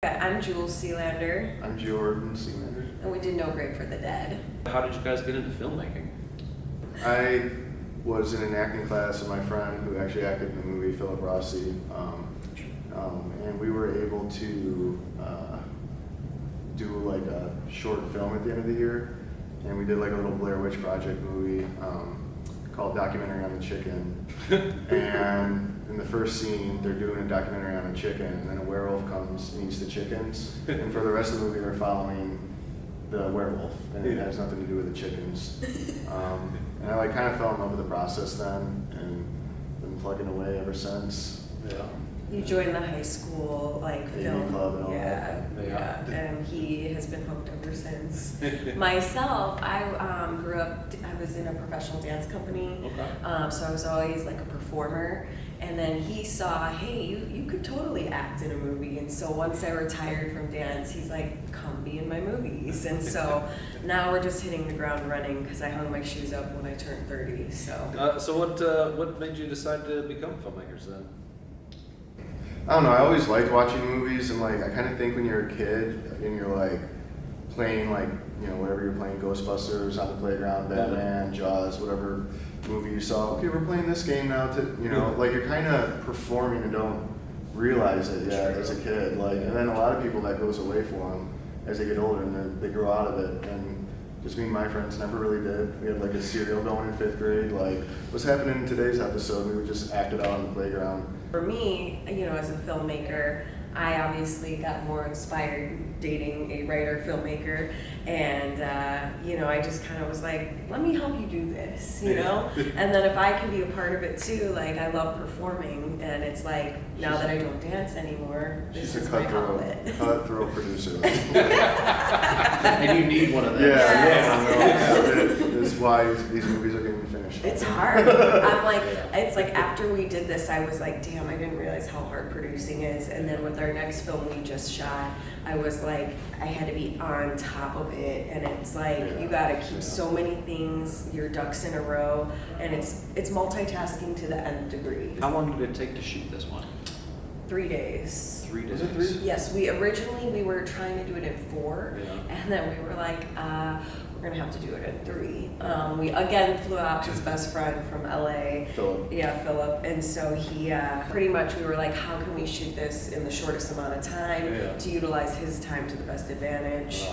I'm Jules Selander, I'm Jordan Selander. and we did No Grave for the Dead. How did you guys get into filmmaking? I was in an acting class with my friend who actually acted in the movie, Philip Rossi, and we were able to do like a short film at the end of the year, and we did like a little Blair Witch Project movie called Documentary on the Chicken. And in the first scene, they're doing a documentary on a chicken, and then a werewolf comes and eats the chickens. And for the rest of the movie, we're following the werewolf, and it has nothing to do with the chickens. And I like kind of fell in love with the process then, and been plugging away ever since. You joined the high school film club and all yeah, that. yeah, and he has been hooked ever since. Myself, I grew up. I was in a professional dance company, so I was always like a performer. And then he saw, hey, you could totally act in a movie. And so once I retired from dance, he's like, come be in my movies. And so now we're just hitting the ground running because I hung my shoes up when I turned 30. So what made you decide to become filmmakers then? I don't know, I always liked watching movies, and like I kind of think when you're a kid and you're like playing like, you know, whatever you're playing, Ghostbusters on the playground, Batman, Jaws, whatever movie you saw, okay, we're playing this game now to, you know, like you're kind of performing and don't realize it yet as a kid. Like, and then a lot of people that goes away for them as they get older and they grow out of it. And just me and my friends never really did. We had like a serial going in 5th grade. Like, what's happening in today's episode, we would just act it out on the playground. For me, you know, as a filmmaker, I obviously got more inspired dating a writer filmmaker, and you know, I just kind of was like, let me help you do this, you know. And then if I can be a part of it too, like I love performing, and it's like now that I don't dance anymore, this is my outlet. Cutthroat producer. And you need one of them. That's why these movies are getting finished. It's hard. I'm like, it's like after we did this, I was like, damn, I didn't realize how hard producing is. And then with our next film we just shot, I was like, I had to be on top of it, and it's like you gotta keep so many things, your ducks in a row, and it's multitasking to the nth degree. How long did it take to shoot this one? 3 days. 3 days. Was it 3? Yes, we were trying to do it in 4, and then we were like, we're gonna have to do it in 3. We again flew out his best friend from LA, Philip. Yeah, Philip, and so he pretty much we were like, how can we shoot this in the shortest amount of time to utilize his time to the best advantage?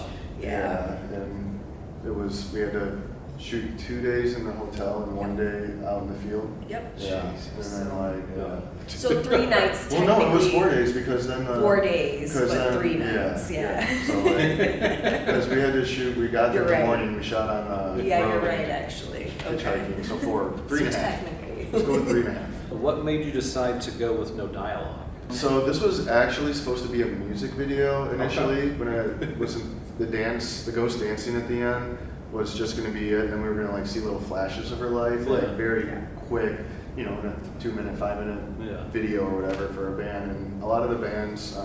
And it was, we had to shoot 2 days in the hotel and 1 day out in the field. Yep. Yeah, and then So 3 nighs. Well, no, it was 4 days because then 4 days, but then, 3 nights. Yeah. So because we had to shoot, we got there in the morning, we shot on yeah, road you're right, actually. hitchhiking. So 3.5. Technically. Let's go with 3.5. What made you decide to go with no dialogue? So this was actually supposed to be a music video initially. When it was the ghost dancing at the end was just going to be it, and we were going to like see little flashes of her life, like very quick, you know, in a 2-minute, 5-minute video or whatever for a band. And a lot of the bands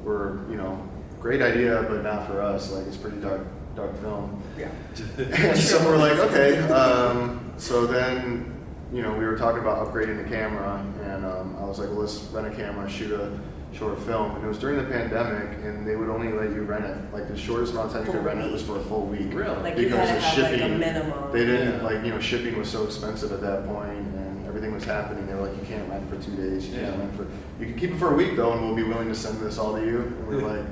were, you know, great idea, but not for us. Like, it's pretty dark film. Yeah. And so we're like, okay. So then, you know, we were talking about upgrading the camera, and I was like, well, let's rent a camera, shoot a short film. And it was during the pandemic, and they would only let you rent it, like the shortest amount of time you could rent it was for a full week. Really? Like because you had to of have shipping. like a minimum. They didn't, like, you know, shipping was so expensive at that point, and everything was happening. They were like, you can't rent for 2 days. You can't rent for, you can keep it for a week though, and we'll be willing to send this all to you. And we're like,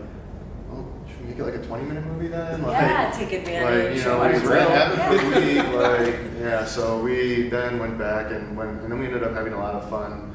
oh, should we make it like a 20-minute movie then? Like, take advantage. like, you know, we have it for a week. Like, so we then went back and then we ended up having a lot of fun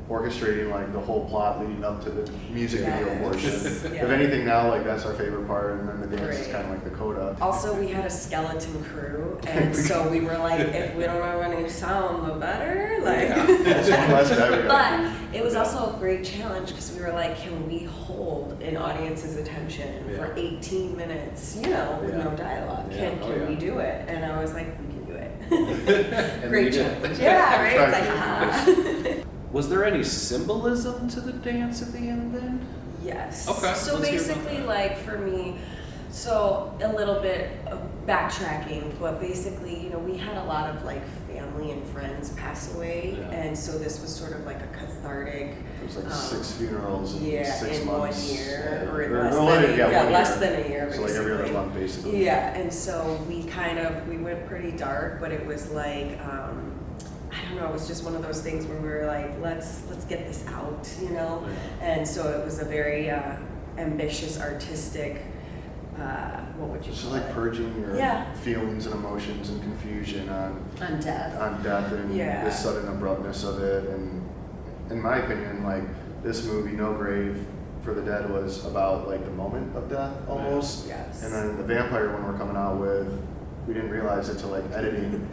orchestrating like the whole plot leading up to the music video portion. If anything now, like that's our favorite part, and then the dance is kind of like the coda. Also, we had a skeleton crew, and so we were like, if we don't have any sound, the better. Like, That's one less guy we got. But it was also a great challenge because we were like, can we hold an audience's attention for 18 minutes, you know, with no dialogue? Can we do it? And I was like, we can do it. Great challenge. Yeah, right? It's like, haha. Was there any symbolism to the dance at the end then? Yes. Okay. So basically, like for me, so a little bit of backtracking, but basically, you know, we had a lot of like family and friends friends pass away, Yeah. and so this was sort of like a cathartic. It was like 6 funerals in Yeah, 6 in months. 1 year, or Or less no, than a, yeah, yeah, 1 less year. than a year, So like every other basically. month, basically. Yeah, and so we went pretty dark, but it was like, I don't know, it was just one of those things where we were like, let's get this out, you know? Yeah. And so it was a very ambitious, artistic, what would you Just call like it? purging your Yeah. feelings and emotions and confusion On death. on death and Yeah. the sudden abruptness of it. And in my opinion, like this movie, No Grave for the Dead, was about like the moment of death almost. Yes. And then the vampire one we're coming out with, we didn't realize it till like editing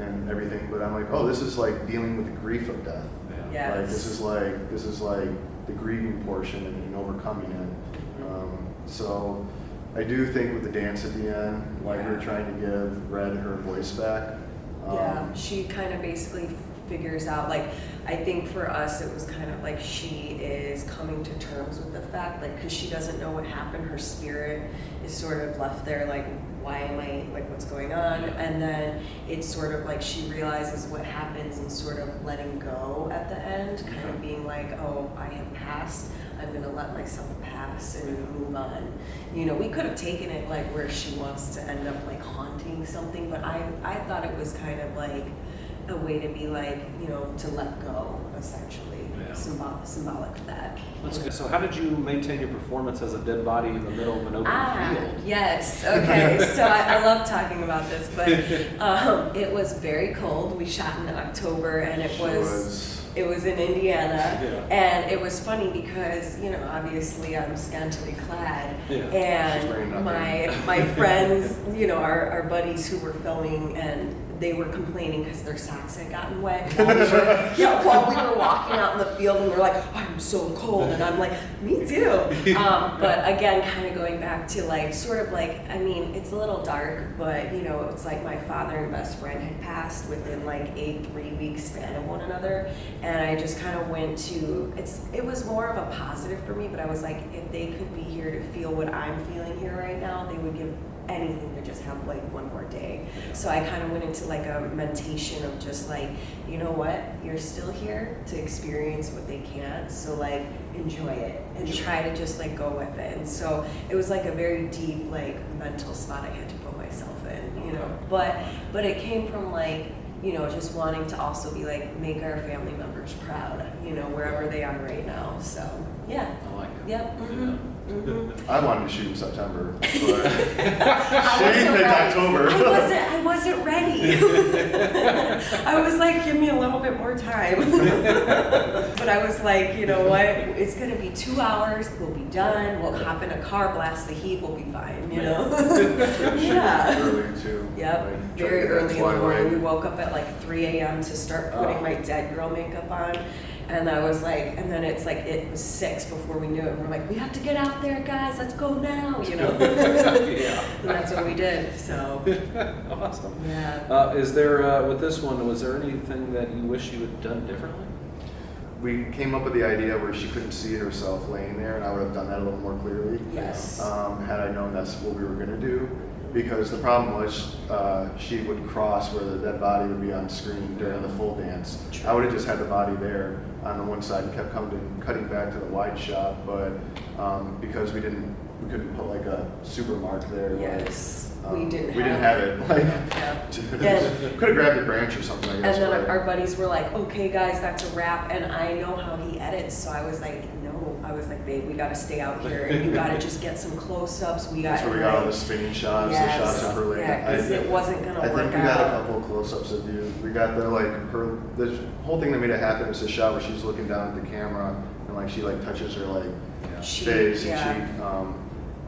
and everything. But I'm like, oh, this is like dealing with the grief of death. Yeah. Yes. Like this is like the grieving portion and overcoming it. So I do think with the dance at the end, like Yeah. we're trying to give Red her voice back. Yeah, she kind of basically figures out, like, I think for us it was kind of like she is coming to terms with the fact, like, because she doesn't know what happened, her spirit is sort of left there, like, why am I, like, what's going on? And then it's sort of like she realizes what happens and sort of letting go at the end, kind of being like, oh, I have passed, I'm gonna let myself pass and move on. You know, we could have taken it like where she wants to end up like haunting something, but I thought it was kind of like a way to be like, you know, to let go, essentially, Yeah. symbolic of that. That's good. So how did you maintain your performance as a dead body in the middle of an open field? Yes, okay, so I love talking about this, but it was very cold. We shot in October, and it was in Indiana, Yeah. and it was funny because, you know, obviously I'm scantily clad, Yeah. She's wearing and nothing. my friends, you know, our buddies who were filming, and they were complaining because their socks had gotten wet while we were walking out in the field, and they're like, I'm so cold, and I'm like, me too. But again, kind of going back to like, sort of like, I mean, it's a little dark, but you know, it's like my father and best friend had passed within like a 3-week span of one another, and I just kind of went to, it was more of a positive for me, but I was like, if they could be here to feel what I'm feeling here right now, they would give anything to just have like one more day. So I kind of went into like a meditation of just like, you know what, you're still here to experience what they can't, so like enjoy it and try to just like go with it. And so it was like a very deep like mental spot I had to put myself in, you know, but it came from like, you know, just wanting to also be like, make our family members proud, you know, wherever they are right now. So yeah. I like it. Yep. Yeah. I wanted to shoot in September, but she wasn't picked ready. October. I wasn't ready. I was like, give me a little bit more time. But I was like, you know what? It's gonna be 2 hours. We'll be done. We'll hop in a car, blast the heat. We'll be fine. You know? Yeah. Yeah. Early too. Yep. Like, Very trying to early in get the that morning. We twilight. woke up at like 3 a.m. to start putting my dead girl makeup on. And I was like, and then it's like, it was 6 before we knew it. We're like, we have to get out there, guys. Let's go now, you know? Yeah. And that's what we did, so, Awesome. yeah. Is there, with this one, was there anything that you wish you had done differently? We came up with the idea where she couldn't see herself laying there, and I would have done that a little more clearly. Yes. Had I known that's what we were going to do. Because the problem was she would cross where the dead body would be on screen during the full dance. I would have just had the body there on the one side and kept cutting back to the wide shot, but because we couldn't put like a super mark there. Yes, like, we didn't we have didn't have it. Like, Yeah. could have grabbed a branch or something, I guess. And then but- our buddies were like, okay, guys, that's a wrap. And I know how he edits, so I was like, no. I was like, babe, we gotta stay out here, and you gotta just get some close-ups. That's where we got all the spinning shots, Yes. the shots of her laying. Yeah, 'cause it wasn't gonna I think work we got a out. couple of close-ups of you. We got the the whole thing that made it happen is the shot where she's looking down at the camera and like she like touches her like face and cheek.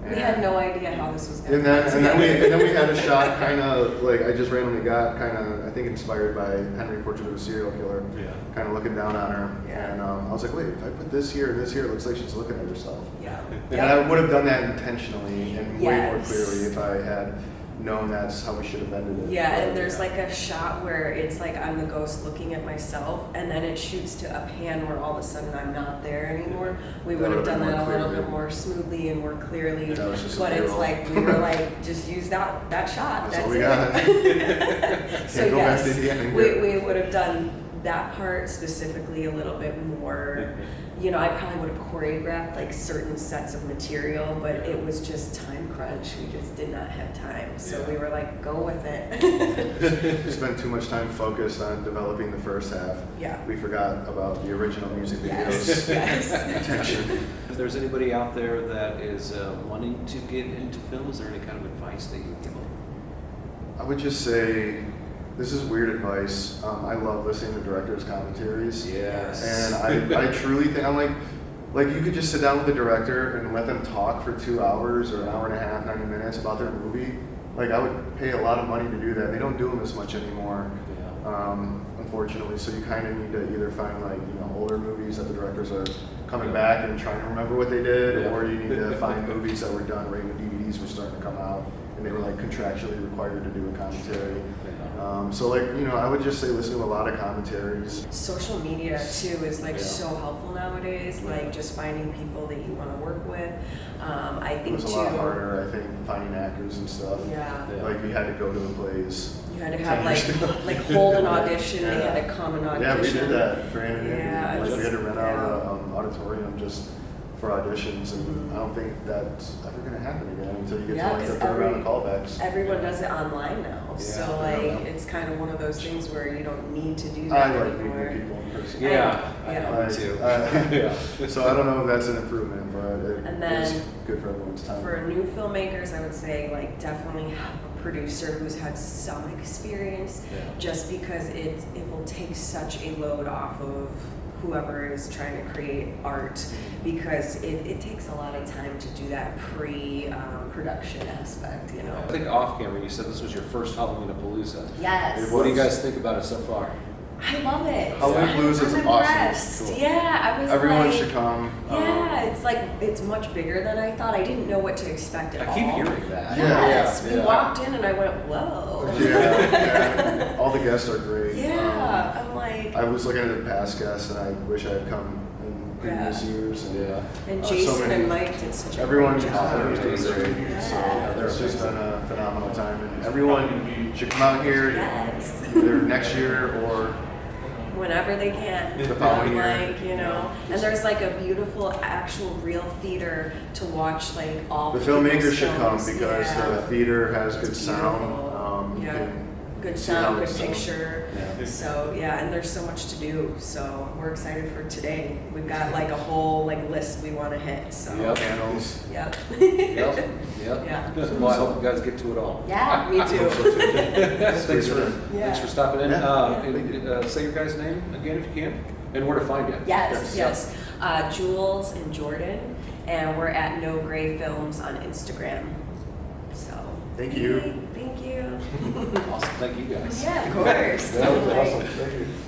We had no idea how this was gonna And then we had a shot kind of like I just randomly got kind of I think inspired by Henry Portrait of a Serial Killer. Yeah. Kind of looking down on her, Yeah. and I was like, wait, if I put this here and this here, it looks like she's looking at herself. Yeah. And I would have done that intentionally and way more Yes. clearly if I had known that's how we should have ended it. Yeah, and there's like a shot where it's like I'm the ghost looking at myself, and then it shoots to a pan where all of a sudden I'm not there anymore. We That would have would've done been that a more little clearly. bit more smoothly and more clearly. That was just a But it's B-roll. like we were like, just use that shot. That's all That's we got. So Can't go back to yes, the ending. we would have done that part specifically a little bit more. You know, I probably would have choreographed like certain sets of material, but it was just time crunch. We just did not have time. So Yeah. we were like, go with it. Spent too much time focused on developing the first half. Yeah. We forgot about the original music Yes, videos. yes. Attention. If there's anybody out there that is wanting to get into film, is there any kind of advice that you would give them? I would just say, this is weird advice. I love listening to directors' commentaries. Yes. And I truly think, I'm like you could just sit down with the director and let them talk for 2 hours or an hour and a half, 90 minutes about their movie. Like I would pay a lot of money to do that. They don't do them as much anymore, unfortunately. So you kind of need to either find like, you know, older movies that the directors are coming back and trying to remember what they did, Yeah. or you need to find movies that were done right when DVDs were starting to come out and they were like contractually required to do a commentary. So like, you know, I would just say listen to a lot of commentaries. Social media too is like Yeah. so helpful nowadays. Like just finding people that you want to work with. I It think was a too. lot harder, I think, finding actors and stuff. Yeah. Yeah. Like we had to go to the plays. You had to have 10 years ago. like hold an audition. Yeah. They had to come and audition. Yeah, we did that for anonymity. Yeah, Like just- we had to rent out yeah. an auditorium just for auditions, and I don't think that's ever going to happen again until you get Yeah, to like the 'cause third round of callbacks. Everyone does it online now. Yeah. So like it's kind of one of those things where you don't need to do I that like meeting anymore. people in person. Yeah, Yeah. I do too. Yeah. So I don't know if that's an improvement, but it And then is good for everyone's time. For new filmmakers, I would say like definitely have a producer who's had some experience, Yeah. just because it will take such a load off of whoever is trying to create art, because it takes a lot of time to do that pre-production aspect, you know. I think off camera, you said this was your first Halloween-a-Palooza. Yes. What do you guys think about it so far? I love it. Halloween-a-Palooza is I'm awesome. impressed. Cool. Yeah, I was Everyone like, should come. Yeah, it's like it's much bigger than I thought. I didn't know what to expect at I all. keep hearing that. Yes, Yeah. we walked in and I went, whoa. Yeah. All the guests are great. Yeah, I'm like, I was looking at the past guests, and I wish I had come in previous years. And, Yeah. and so Jason many- and Mike did such a Everyone great job. everyone's doing great. Yeah. So it's just been a phenomenal time, and everyone should come out here Yes. either next year or Whenever they can. The following year. Like, you know, and there's like a beautiful actual real theater to watch like all the people's filmmakers should come films. because Yeah. the theater has good It's sound. beautiful. You Yeah. can Good see how sound, good it's done. picture. Yeah. So yeah, and there's so much to do. So we're excited for today. We've got like a whole like list we want to hit. So Yep. Panels. Yep. Yep. Yep. Yeah. Well, I hope you guys get to it all. Yeah, me too. Thanks for stopping in. Yeah. And, say your guy's name again if you can, and where to find you. Yes. Jules and Jordan, and we're at No Gray Films on Instagram. So Thank you. Thank you. Awesome. Thank you guys. Yeah, of course. That was awesome. Thank you.